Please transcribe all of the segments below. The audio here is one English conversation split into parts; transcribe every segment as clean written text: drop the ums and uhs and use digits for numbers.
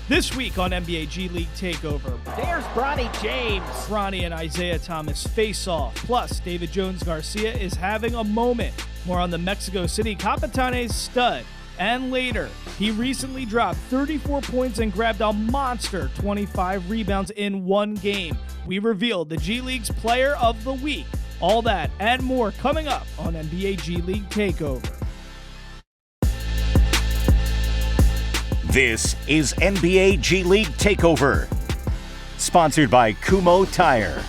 This week on NBA G League Takeover, there's Bronny James. Bronny and Isaiah Thomas face off. Plus, David Jones Garcia is having a moment. More on the Mexico City Capitanes stud. And later, he recently dropped 34 points and grabbed a monster 25 rebounds in one game. We revealed the G League's Player of the Week. All that and more coming up on NBA G League Takeover. This is NBA G League Takeover, sponsored by Kumho Tire.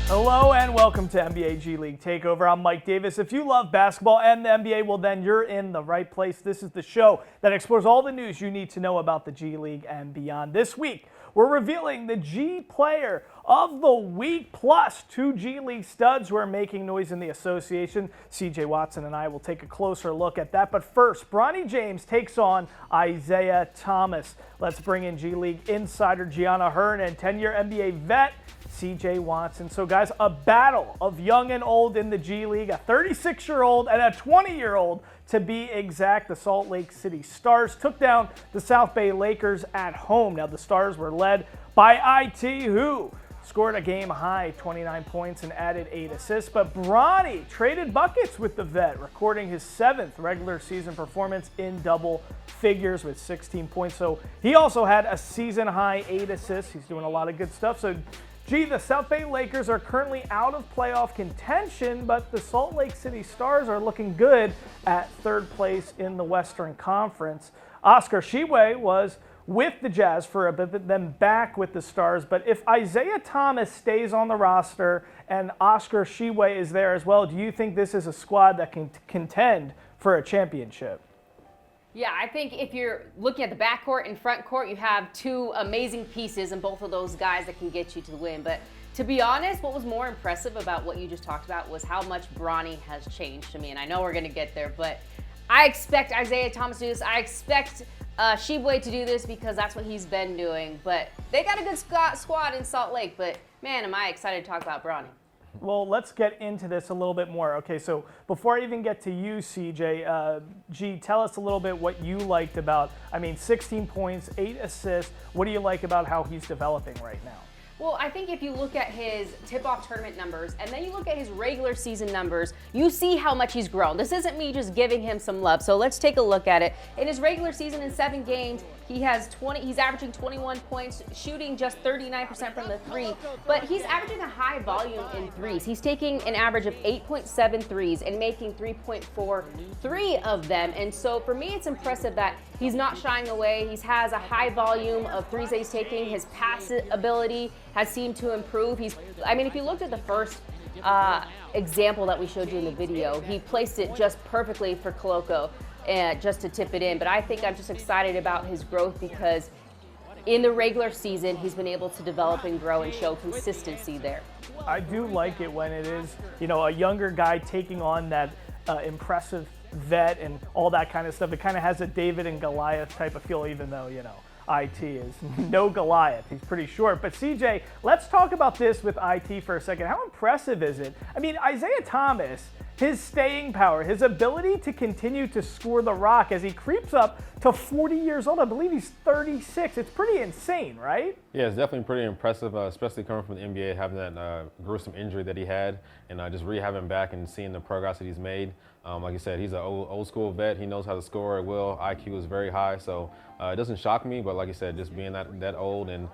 Hello and welcome to NBA G League Takeover. I'm Mike Davis. If you love basketball and the NBA, well then you're in the right place. This is the show that explores all the news you need to know about the G League and beyond. This week, we're revealing the G Player of the Week, plus two G League studs who are making noise in the association. CJ Watson and I will take a closer look at that. But first, Bronny James takes on Isaiah Thomas. Let's bring in G League insider Gianna Hearn and 10-year NBA vet CJ Watson. So guys, a battle of young and old in the G League, a 36-year-old and a 20-year-old to be exact. The Salt Lake City Stars took down the South Bay Lakers at home. Now the Stars were led by IT, who scored a game-high 29 points and added 8 assists. But Bronny traded buckets with the vet, recording his 7th regular season performance in double figures with 16 points. So he also had a season-high 8 assists. He's doing a lot of good stuff. So the South Bay Lakers are currently out of playoff contention, but the Salt Lake City Stars are looking good at third place in the Western Conference. Oscar Tshiebwe was with the Jazz for a bit, then back with the Stars. But if Isaiah Thomas stays on the roster and Oscar Tshiebwe is there as well, do you think this is a squad that can contend for a championship? Yeah, I think if you're looking at the backcourt and front court, you have two amazing pieces and both of those guys that can get you to the win. But to be honest, what was more impressive about what you just talked about was how much Bronny has changed to me. And I know we're going to get there, but I expect Isaiah Thomas to do this. I expect Tshiebwe to do this because that's what he's been doing. But they got a good squad in Salt Lake. But man, am I excited to talk about Bronny. Well, let's get into this a little bit more. Okay, so before I even get to you, CJ, G, tell us a little bit what you liked about, 16 points, 8 assists. What do you like about how he's developing right now? Well, I think if you look at his tip-off tournament numbers and then you look at his regular season numbers, you see how much he's grown. This isn't me just giving him some love. So let's take a look at it. In his regular season in 7 games, he's averaging 21 points, shooting just 39% from the three, but he's averaging a high volume in threes. He's taking an average of 8.7 threes and making 3.43 of them. And so for me, it's impressive that he's not shying away. He has a high volume of threes that he's taking. His pass ability has seemed to improve. If you looked at the first example that we showed you in the video, he placed it just perfectly for Koloko. Just to tip it in. But I think I'm just excited about his growth because in the regular season, he's been able to develop and grow and show consistency there. I do like it when it is, a younger guy taking on that impressive vet and all that kind of stuff. It kind of has a David and Goliath type of feel, even though, IT is no Goliath. He's pretty short. But CJ, let's talk about this with IT for a second. How impressive is it? Isaiah Thomas, his staying power, his ability to continue to score the rock as he creeps up to 40 years old. I believe he's 36. It's pretty insane, right? Yeah, it's definitely pretty impressive, especially coming from the NBA, having that gruesome injury that he had, and just rehabbing back and seeing the progress that he's made. Like you said, he's an old school vet. He knows how to score at will. IQ is very high, so it doesn't shock me. But like you said, just being that old and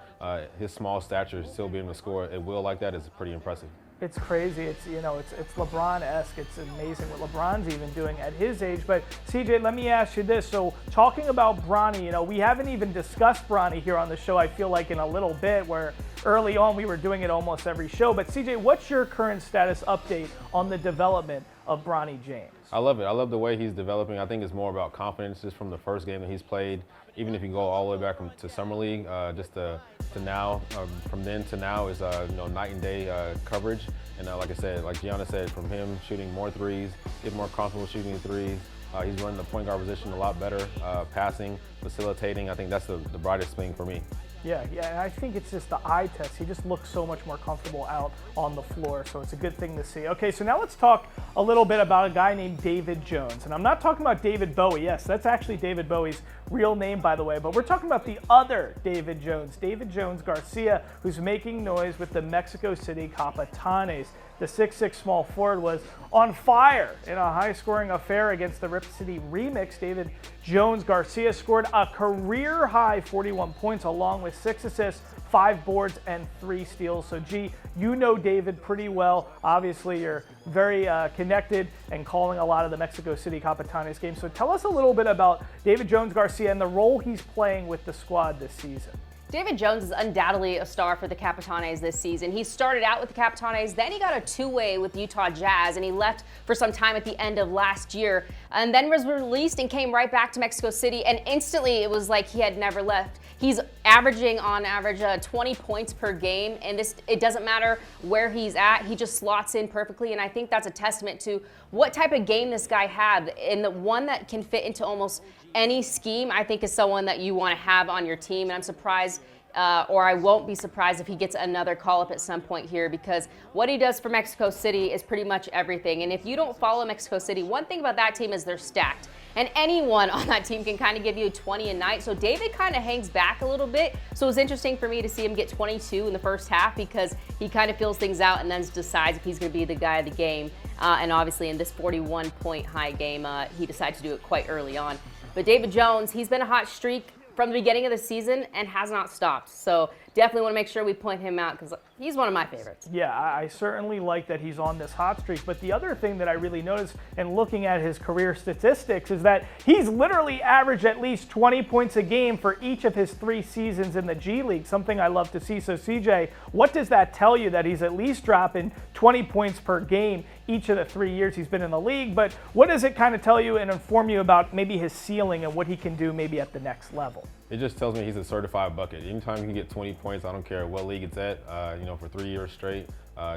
his small stature, still being able to score at will like that is pretty impressive. It's crazy. It's LeBron-esque. It's amazing what LeBron's even doing at his age. But CJ, let me ask you this. So talking about Bronny, we haven't even discussed Bronny here on the show, I feel like, in a little bit, where early on we were doing it almost every show. But CJ, what's your current status update on the development of Bronny James? I love it. I love the way he's developing. I think it's more about confidence just from the first game that he's played. Even if you go all the way back to Summer League, just to now, from then to now is night and day coverage. And like I said, like Gianna said, from him shooting more threes, getting more comfortable shooting threes. He's running the point guard position a lot better, passing, facilitating. I think that's the brightest thing for me. Yeah, and I think it's just the eye test. He just looks so much more comfortable out on the floor, so it's a good thing to see. Okay, so now let's talk a little bit about a guy named David Jones. And I'm not talking about David Bowie. Yes, that's actually David Bowie's real name, by the way, but we're talking about the other David Jones Garcia, who's making noise with the Mexico City Capitanes. The 6'6" small forward was on fire in a high-scoring affair against the Rip City Remix. David Jones Garcia scored a career-high 41 points along with 6 assists, 5 boards, and 3 steals. So, G, you know David pretty well. Obviously, you're very connected and calling a lot of the Mexico City Capitanes games. So tell us a little bit about David Jones Garcia and the role he's playing with the squad this season. David Jones is undoubtedly a star for the Capitanes this season. He started out with the Capitanes, then he got a two-way with Utah Jazz, and he left for some time at the end of last year, and then was released and came right back to Mexico City, and instantly it was like he had never left. He's averaging on average 20 points per game, and it doesn't matter where he's at, he just slots in perfectly, and I think that's a testament to what type of game this guy has, and the one that can fit into almost any scheme, I think, is someone that you want to have on your team. And I'm surprised, or I won't be surprised if he gets another call-up at some point here, because what he does for Mexico City is pretty much everything. And if you don't follow Mexico City, one thing about that team is they're stacked. And anyone on that team can kind of give you 20 a night. So David kind of hangs back a little bit. So it was interesting for me to see him get 22 in the first half, because he kind of feels things out and then decides if he's going to be the guy of the game. And obviously in this 41-point high game, he decided to do it quite early on. But David Jones, he's been a hot streak from the beginning of the season and has not stopped. So definitely want to make sure we point him out, because he's one of my favorites. Yeah, I certainly like that he's on this hot streak. But the other thing that I really noticed in looking at his career statistics is that he's literally averaged at least 20 points a game for each of his 3 seasons in the G League, something I love to see. So CJ, what does that tell you, that he's at least dropping 20 points per game each of the 3 years he's been in the league? But what does it kind of tell you and inform you about maybe his ceiling and what he can do maybe at the next level? It just tells me he's a certified bucket. Anytime you can get 20 points, I don't care what league it's at, for 3 years straight,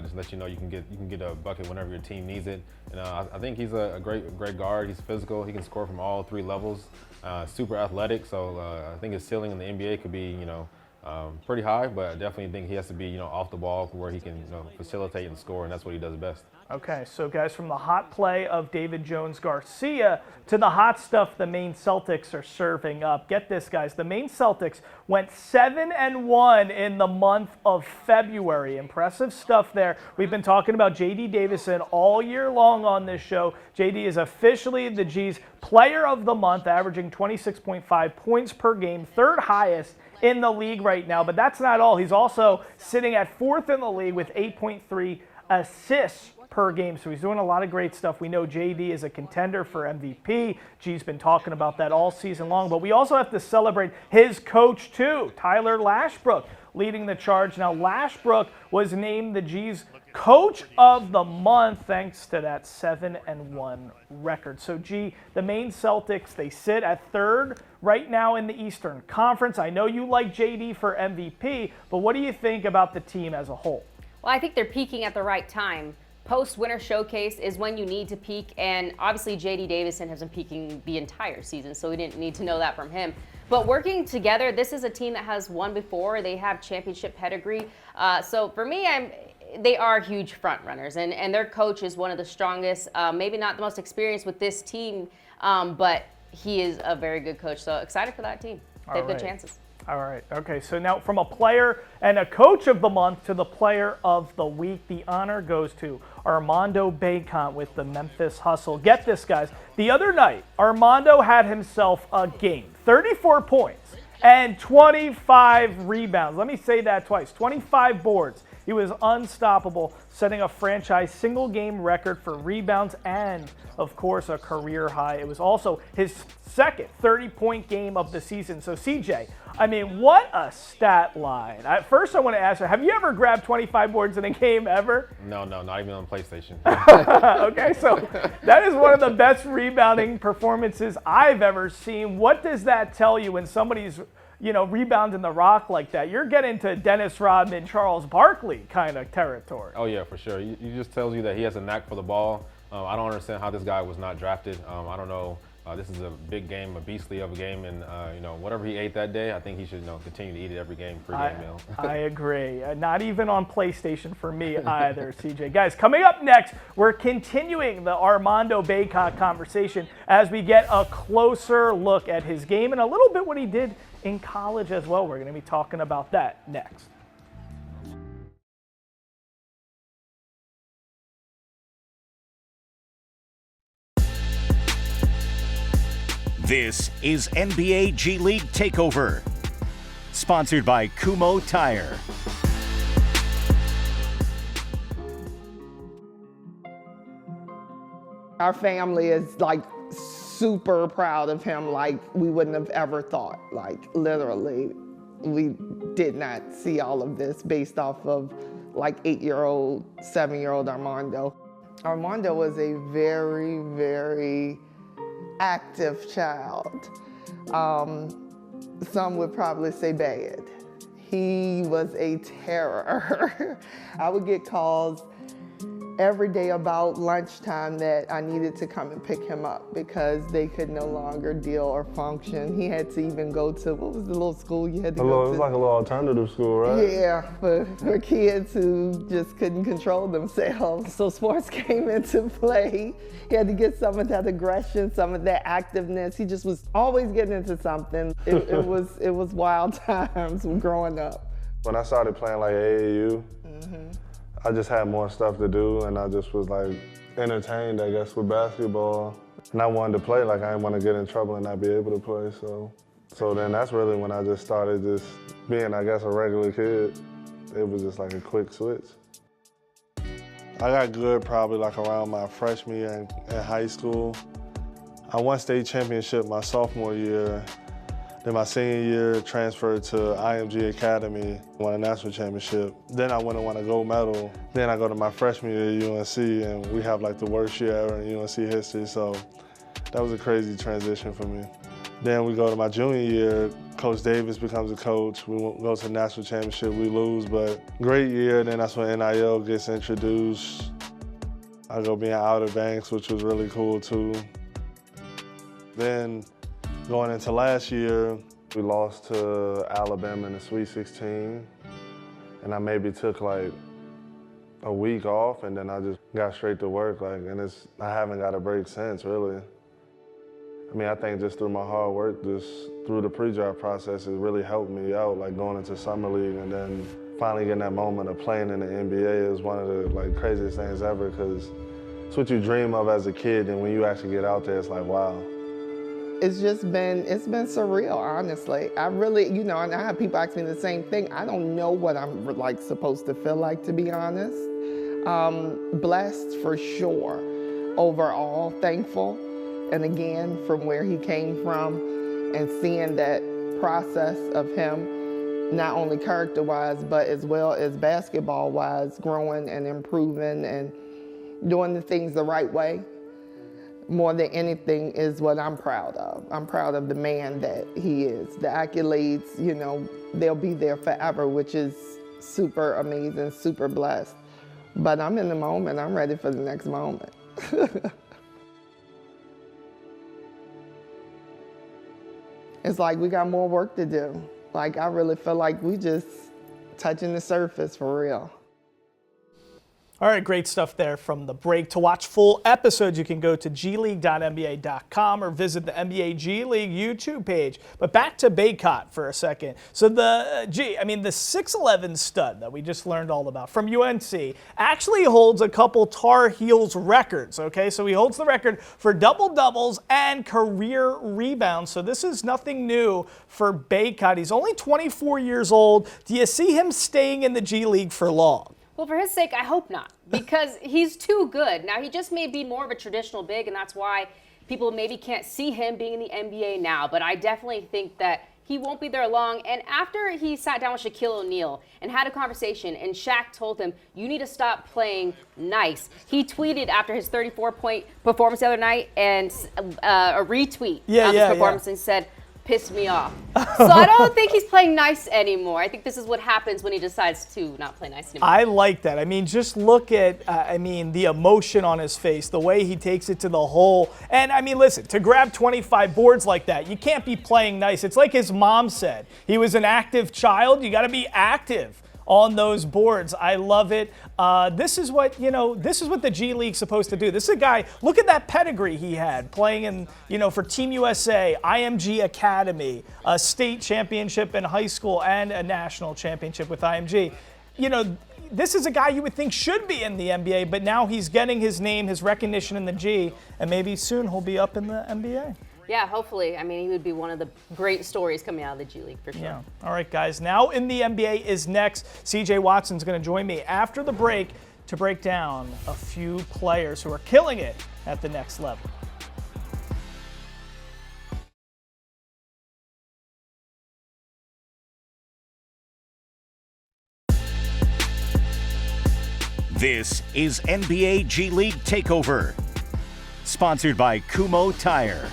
just let you know you can get a bucket whenever your team needs it. And I think he's a great guard. He's physical. He can score from all 3 levels. Super athletic. So I think his ceiling in the NBA could be pretty high, but I definitely think he has to be off the ball where he can facilitate and score, and that's what he does best. Okay, so guys, from the hot play of David Jones Garcia to the hot stuff the Maine Celtics are serving up. Get this, guys. The Maine Celtics went 7-1 in the month of February. Impressive stuff there. We've been talking about J.D. Davison all year long on this show. J.D. is officially the G's Player of the Month, averaging 26.5 points per game, 3rd highest in the league right now. But that's not all. He's also sitting at 4th in the league with 8.3 assists per game. So he's doing a lot of great stuff. We know JD is a contender for MVP. G's been talking about that all season long. But we also have to celebrate his coach too, Tyler Lashbrook, leading the charge. Now Lashbrook was named the G's Coach of the Month thanks to that 7-1 record. So G, the Maine Celtics, they sit at 3rd right now in the Eastern Conference. I know you like JD for MVP, but what do you think about the team as a whole? Well, I think they're peaking at the right time. Post-winter showcase is when you need to peak, and obviously J.D. Davison has been peaking the entire season, so we didn't need to know that from him. But working together, this is a team that has won before. They have championship pedigree. So for me, they are huge front runners, and their coach is one of the strongest, maybe not the most experienced with this team, but he is a very good coach. So excited for that team. They have good chances. All right. Okay. So now from a player and a coach of the month to the player of the week, the honor goes to Armando Bacot with the Memphis Hustle. Get this, guys. The other night, Armando had himself a game. 34 points and 25 rebounds. Let me say that twice. 25 boards. He was unstoppable, setting a franchise single-game record for rebounds and, of course, a career high. It was also his second 30-point game of the season. So, CJ, I mean, what a stat line. First, I want to ask you, have you ever grabbed 25 boards in a game ever? No, not even on PlayStation. Okay, so that is one of the best rebounding performances I've ever seen. What does that tell you when somebody's rebounding the rock like that? You're getting to Dennis Rodman, Charles Barkley kind of territory. Oh, yeah, for sure. He just tells you that he has a knack for the ball. I don't understand how this guy was not drafted. I don't know This is a big game, a beastly of a game, and whatever he ate that day, I think he should continue to eat it every game, pre-game meal. I agree. Not even on PlayStation for me either, CJ. Guys, coming up next, we're continuing the Armando Bacot conversation as we get a closer look at his game and a little bit what he did in college as well. We're going to be talking about that next. This is NBA G League Takeover, sponsored by Kumho Tire. Our family is like super proud of him, like we wouldn't have ever thought. Like literally, we did not see all of this based off of like 8-year-old, 7-year-old Armando. Armando was a very, very active child. Some would probably say bad. He was a terror. I would get calls every day about lunchtime that I needed to come and pick him up because they could no longer deal or function. He had to even go to, what was the little school you had to go to? It was like a little alternative school, right? Yeah, for kids who just couldn't control themselves. So sports came into play. He had to get some of that aggression, some of that activeness. He just was always getting into something. It was wild times growing up. When I started playing like AAU, I just had more stuff to do, and I just was like entertained, I guess, with basketball. And I wanted to play, like I didn't want to get in trouble and not be able to play. So then that's really when I just started just being, I guess, a regular kid. It was just like a quick switch. I got good probably like around my freshman year in high school. I won state championship my sophomore year. Then my senior year, transferred to IMG Academy, won a national championship. Then I went and won a gold medal. Then I go to my freshman year at UNC, and we have like the worst year ever in UNC history, so that was a crazy transition for me. Then we go to my junior year, Coach Davis becomes a coach. We go to the national championship, we lose, but great year. Then that's when NIL gets introduced. I go being Outer Banks, which was really cool too. Then going into last year, we lost to Alabama in the Sweet 16, and I maybe took like a week off, and then I just got straight to work. I haven't got a break since, really. I mean, I think just through my hard work, just through the pre-draft process, it really helped me out, like going into summer league, and then finally getting that moment of playing in the NBA is one of the craziest things ever, because it's what you dream of as a kid, and when you actually get out there, it's like, wow. It's been surreal, honestly. I really, and I have people ask me the same thing. I don't know what I'm supposed to feel like, to be honest. Blessed for sure. Overall, thankful. And again, from where he came from and seeing that process of him, not only character-wise, but as well as basketball-wise, growing and improving and doing the things the right way. More than anything is what I'm proud of. I'm proud of the man that he is. The accolades, they'll be there forever, which is super amazing, super blessed. But I'm in the moment. I'm ready for the next moment. It's like we got more work to do. I really feel like we just touching the surface for real. All right, great stuff there from the break. To watch full episodes, you can go to gleague.nba.com or visit the NBA G League YouTube page. But back to Bacot for a second. So the 6'11" stud that we just learned all about from UNC actually holds a couple Tar Heels records, okay? So he holds the record for double-doubles and career rebounds. So this is nothing new for Bacot. He's only 24 years old. Do you see him staying in the G League for long? Well, for his sake, I hope not, because he's too good. Now, he just may be more of a traditional big, and that's why people maybe can't see him being in the NBA now. But I definitely think that he won't be there long. And after he sat down with Shaquille O'Neal and had a conversation, and Shaq told him, you need to stop playing nice. He tweeted after his 34-point performance the other night and a retweet of his performance and said, pissed me off. So I don't think he's playing nice anymore. I think this is what happens when he decides to not play nice anymore. I like that. I mean, just look at, the emotion on his face, the way he takes it to the hole. And, I mean, listen, to grab 25 boards like that, you can't be playing nice. It's like his mom said. He was an active child. You got to be active on those boards. I love it. This is what the G League's supposed to do. This is a guy, look at that pedigree he had playing in, for Team USA, IMG Academy, a state championship in high school and a national championship with IMG. This is a guy you would think should be in the NBA, but now he's getting his name, his recognition in the G, and maybe soon he'll be up in the NBA. Yeah, hopefully. I mean, he would be one of the great stories coming out of the G League for sure. Yeah. All right, guys. Now in the NBA is next. CJ Watson's going to join me after the break to break down a few players who are killing it at the next level. This is NBA G League Takeover, sponsored by Kumho Tire.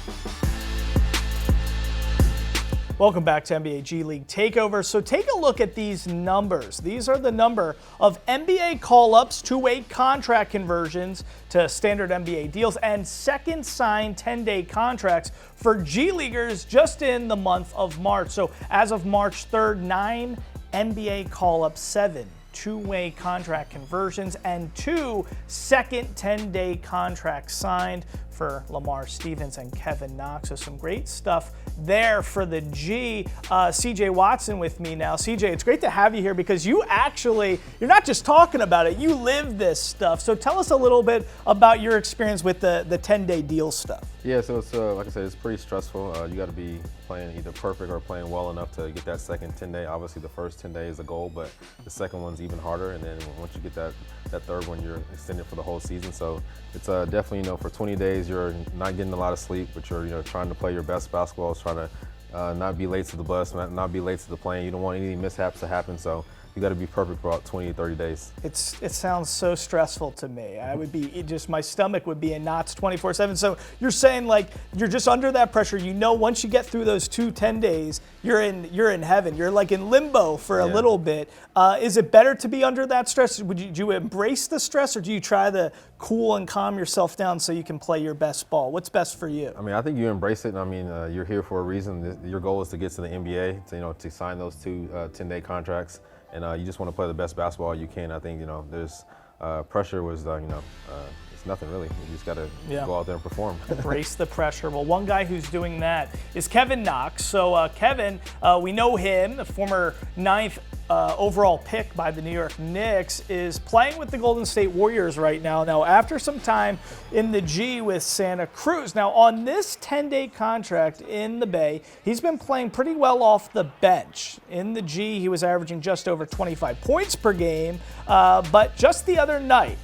Welcome back to NBA G League Takeover. So take a look at these numbers. These are the number of NBA call-ups, two-way contract conversions to standard NBA deals, and second signed 10-day contracts for G Leaguers just in the month of March. So as of March 3rd, 9 NBA call-ups, 7 two-way contract conversions, and 2 second 10-day contracts signed for Lamar Stevens and Kevin Knox. So some great stuff there for the G. CJ Watson with me now. CJ, it's great to have you here because you're not just talking about it, you live this stuff. So tell us a little bit about your experience with the 10-day deal stuff. Yeah, so it's like I said, it's pretty stressful. You got to be playing either perfect or playing well enough to get that second 10-day. Obviously, the first 10 days is a goal, but the second one's even harder. And then once you get that third one, you're extended for the whole season. So it's definitely, for 20 days, you're not getting a lot of sleep, but you're trying to play your best basketball, trying to not be late to the bus, not be late to the plane. You don't want any mishaps to happen. So you got to be perfect for about 20 to 30 days. It sounds so stressful to me. I would be my stomach would be in knots 24/7. So you're saying like you're just under that pressure. Once you get through those 10 days, you're in heaven. You're like in limbo for a little bit. Is it better to be under that stress? Do you embrace the stress, or do you try to cool and calm yourself down so you can play your best ball? What's best for you? I mean, I think you embrace it. I mean, you're here for a reason. Your goal is to get to the NBA, to sign those 2 10-day contracts. And you just want to play the best basketball you can. I think, there's pressure was, it's nothing really. You just got to go out there and perform. Embrace the pressure. Well, one guy who's doing that is Kevin Knox. So Kevin, we know him, the former 9th overall pick by the New York Knicks, is playing with the Golden State Warriors right now. Now, after some time in the G with Santa Cruz. Now, on this 10-day contract in the Bay, he's been playing pretty well off the bench. In the G, he was averaging just over 25 points per game. But just the other night,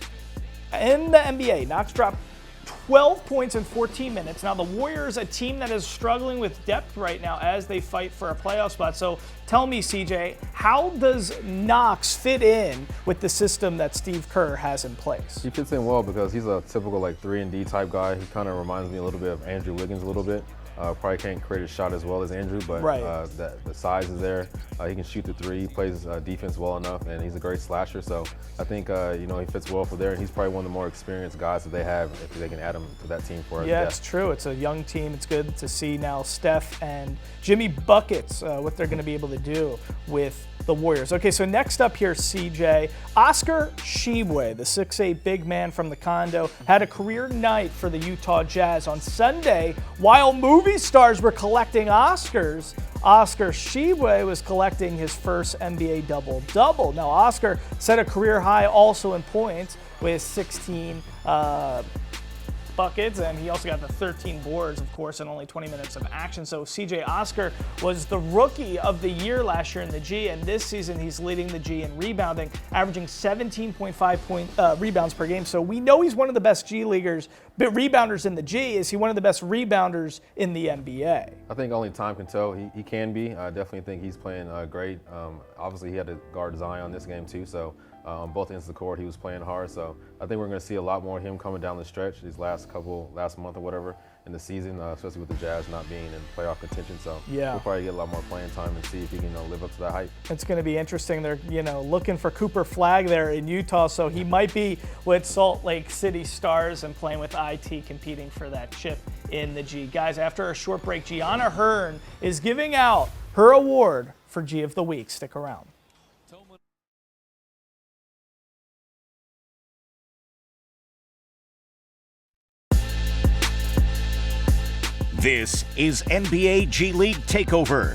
in the NBA, Knox dropped 12 points in 14 minutes. Now, the Warriors, a team that is struggling with depth right now as they fight for a playoff spot. So tell me, CJ, how does Knox fit in with the system that Steve Kerr has in place? He fits in well because he's a typical 3-and-D type guy. He kind of reminds me a little bit of Andrew Wiggins a little bit. Probably can't create a shot as well as Andrew, but the size is there. He can shoot the 3. He plays defense well enough, and he's a great slasher. So I think he fits well for there, and he's probably one of the more experienced guys that they have if they can add him to that team for us. Yeah, it's true. It's a young team. It's good to see now Steph and Jimmy buckets, what they're going to be able to do with the Warriors. Okay, so next up here, CJ, Oscar Tshiebwe, the 6'8" big man from the condo, had a career night for the Utah Jazz on Sunday. While movie stars were collecting Oscars, Oscar Tshiebwe was collecting his first NBA double-double. Now, Oscar set a career high also in points with 16 buckets, and he also got the 13 boards, of course, in only 20 minutes of action. So CJ, Oscar was the rookie of the year last year in the G, and this season he's leading the G in rebounding, averaging 17.5 rebounds per game. So we know he's one of the best G Leaguers, but rebounders in the G. Is he one of the best rebounders in the NBA? I think only time can tell. He can be. I definitely think he's playing great. Obviously, he had to guard Zion this game too, so on both ends of the court, he was playing hard. So I think we're going to see a lot more of him coming down the stretch these last month or whatever. in the season, especially with the Jazz not being in playoff contention. So yeah, we'll probably get a lot more playing time and see if he can live up to that hype. It's going to be interesting. They're looking for Cooper Flagg there in Utah, so he might be with Salt Lake City Stars and playing with IT, competing for that chip in the G. Guys, after a short break, Gianna Hearn is giving out her award for G of the Week. Stick around. This is NBA G League Takeover,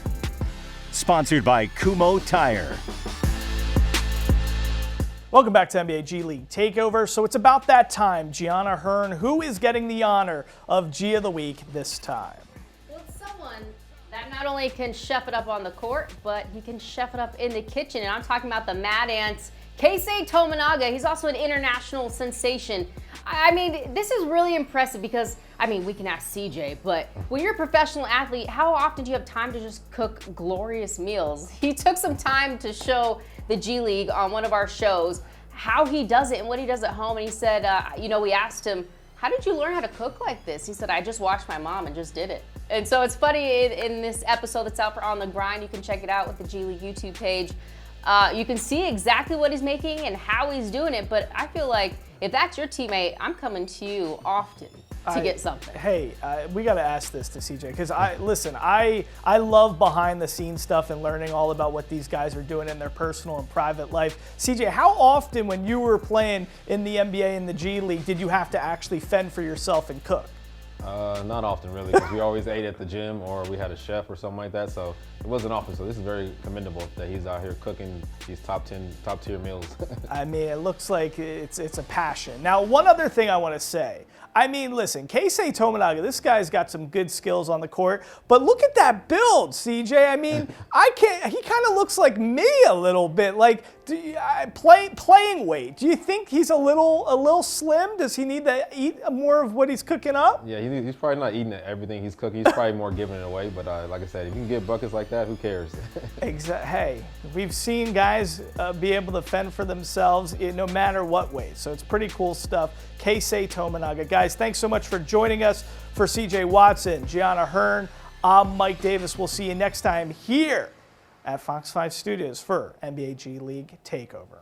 sponsored by Kumho Tire. Welcome back to NBA G League Takeover. So it's about that time. Gianna Hearn, who is getting the honor of G of the Week this time? Well, it's someone that not only can chef it up on the court, but he can chef it up in the kitchen. And I'm talking about the Mad Ants, Keisei Tominaga. He's also an international sensation. I mean, this is really impressive because, I mean, we can ask CJ, but when you're a professional athlete, how often do you have time to just cook glorious meals? He took some time to show the G League on one of our shows how he does it and what he does at home. And he said, we asked him, how did you learn how to cook like this? He said, I just watched my mom and just did it. And so it's funny, in this episode that's out for On the Grind, you can check it out with the G League YouTube page. You can see exactly what he's making and how he's doing it, but I feel like if that's your teammate, I'm coming to you often to get something. Hey, we got to ask this to CJ because I love behind the scenes stuff and learning all about what these guys are doing in their personal and private life. CJ, how often when you were playing in the NBA and the G League did you have to actually fend for yourself and cook? Not often, really, because we always ate at the gym or we had a chef or something like that, so it wasn't often. So this is very commendable that he's out here cooking these top tier meals. I mean, it looks like it's a passion. Now, one other thing I want to say. I mean, listen, Keisei Tominaga, this guy's got some good skills on the court, but look at that build, CJ. I mean, he kind of looks like me a little bit, like playing weight. Do you think he's a little slim? Does he need to eat more of what he's cooking up? Yeah, he's probably not eating everything he's cooking. He's probably more giving it away, but like I said, if you can get buckets like that, who cares? Exactly. Hey, we've seen guys be able to fend for themselves no matter what weight, so it's pretty cool stuff. Keisei Tominaga. Guys, thanks so much for joining us. For CJ Watson, Gianna Hearn, I'm Mike Davis. We'll see you next time here at Fox 5 Studios for NBA G League Takeover.